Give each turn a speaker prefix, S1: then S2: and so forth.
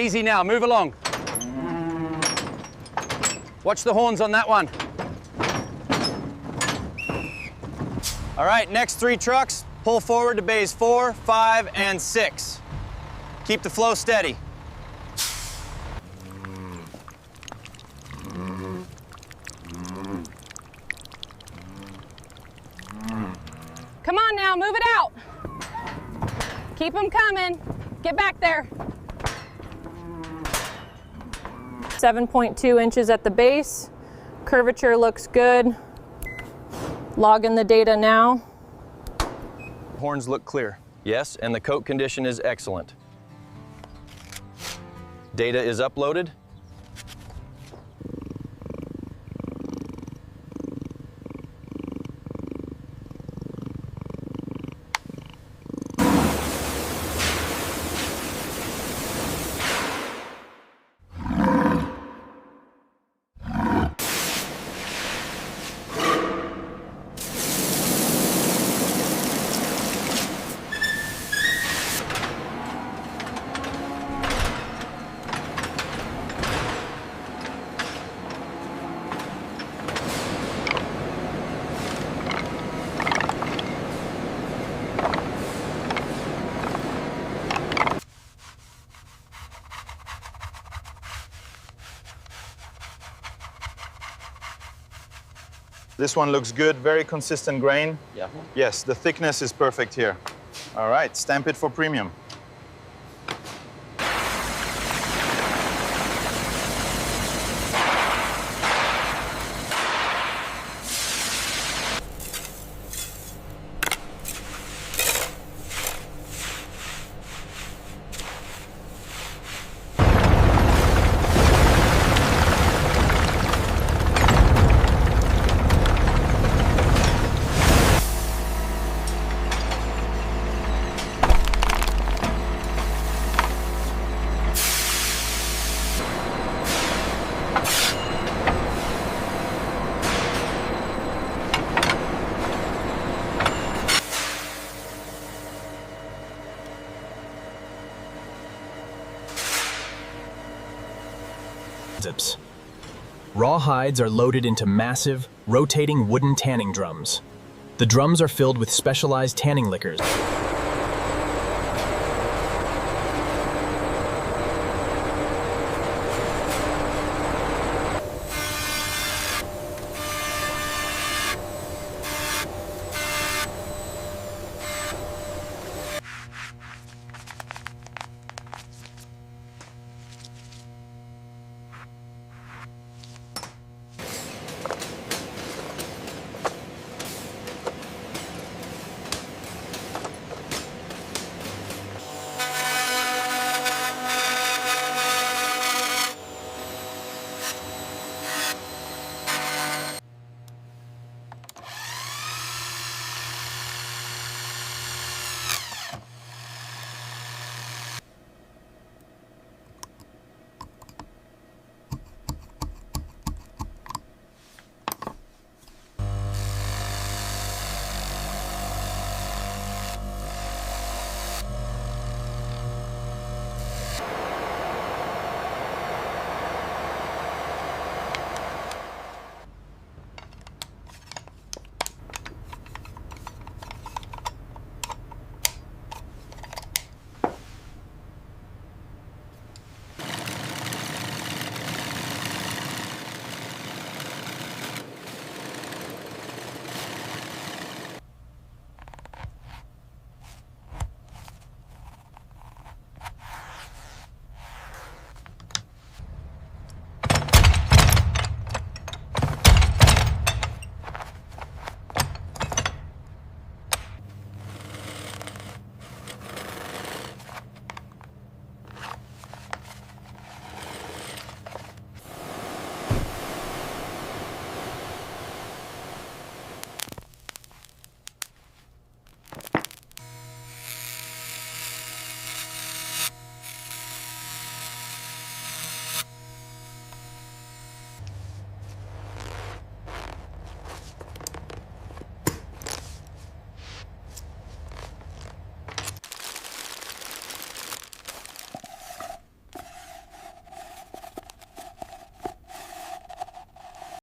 S1: Easy now, move along. Watch the horns on that one. All right, next 3 trucks, pull forward to bays 4, 5, and 6. Keep the flow steady.
S2: Come on now, move it out. Keep them coming. Get back there. 7.2 inches at the base. Curvature looks good. Logging the data now.
S1: Horns look clear. Yes, and the coat condition is excellent. Data is uploaded.
S3: This one looks good, very consistent grain.
S1: Yeah.
S3: Yes, the thickness is perfect here. All right, stamp it for premium.
S4: Raw hides are loaded into massive, rotating wooden tanning drums. The drums are filled with specialized tanning liquors.